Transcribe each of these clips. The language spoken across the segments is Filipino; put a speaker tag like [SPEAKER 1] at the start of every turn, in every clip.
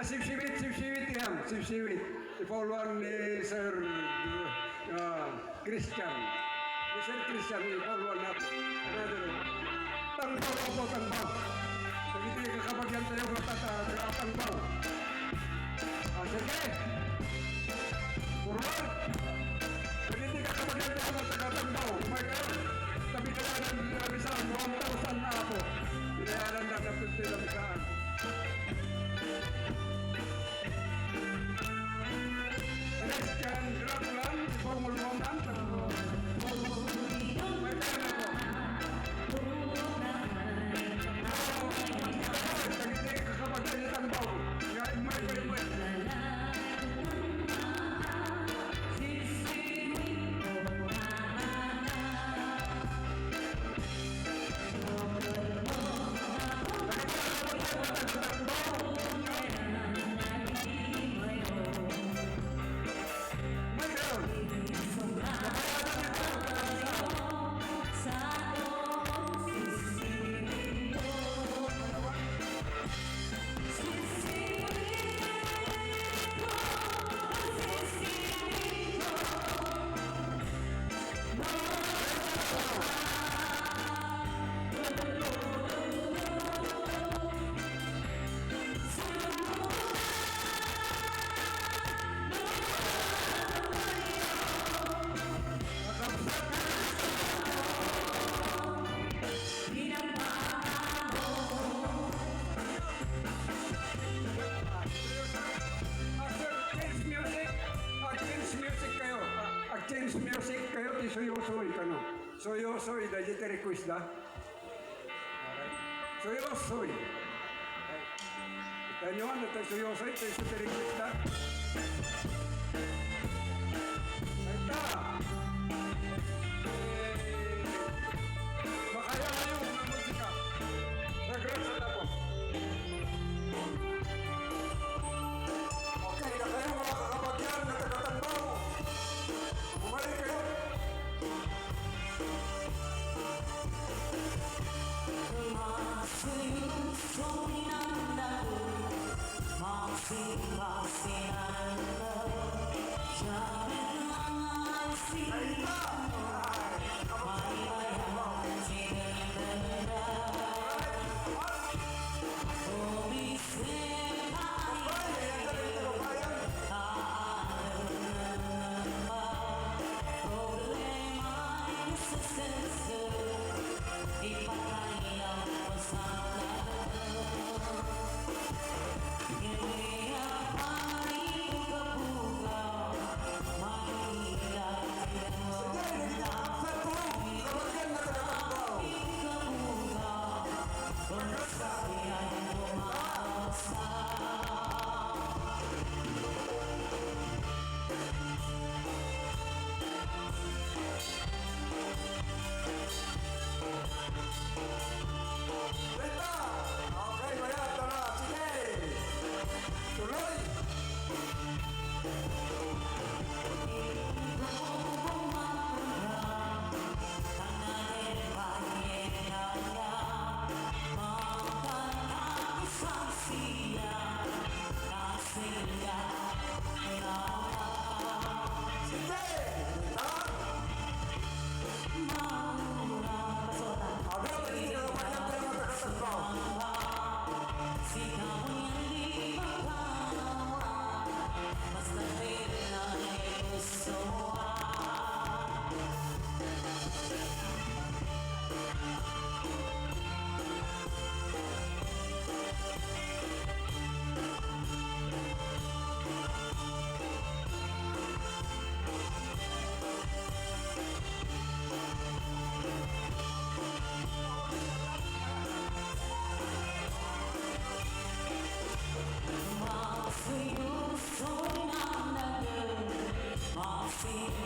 [SPEAKER 1] Sipsiwit yan. Sipsiwit. Ipauluan ni Sir Christian. Ni Sir Christian, ipauluan natin. Tangbaw ako, tangbaw. Sagiti kakabagyan tayo tangbaw. Sige. Purwan. Sagiti kakabagyan tayo tangbaw. May kayo. Tabi ka lang ng lamisaan. 1,000 na ako. Pinayaran na kapit ng lamisaan. Christian Grapulan, Formulmonan, may pera ko. Sagiti kakabagyan niya tangbaw. May. Change music kayo, suyosoy ka no. Suyosoy, dahil ito request na. Suyosoy. Kaya nyo, ano tayo suyosoy, ito ito request na. Ito. Makaya kayo ng musika. Regress na po. Okay, na kayo mga kakabagyan na tagatangbaw. Bumalik kayo!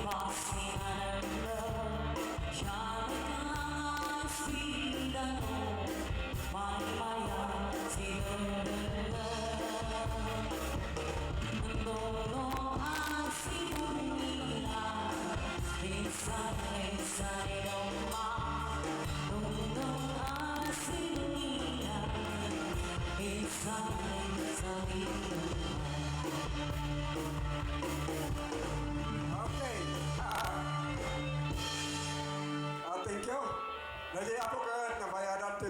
[SPEAKER 2] Masih ada, jangan sih dan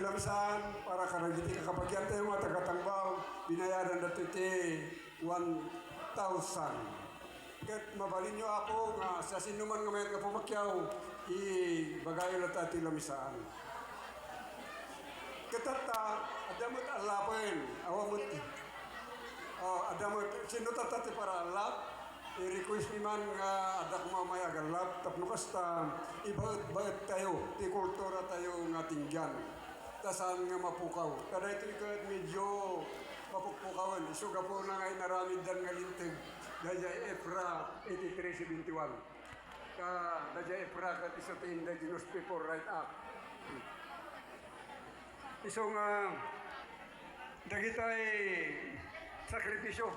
[SPEAKER 2] tilamisan para karagiti kakapagyan tayo mga tagatangbaw, binayaran na 1,000. Kat mabalin nyo ako nga sa sinuman nga mayat nga pumakyaw, ibagayo na tayo tilamisaan. Katata, adamot alapin, awamot, adamot, sino tatati para alap, i-request ni man nga adak mamaya galap, tapno kasta, iba't tayo, ti kultura tayo nga tinggan. Tasan nga mapukaw. Kada ito ikaw medyo mapukpukawan. Isuga po na ngay naramid dan nga lintig. Daya Efra 8371. Daya Efra kat iso ti Indigenous People Right Act. Isong dagitay sakripisyo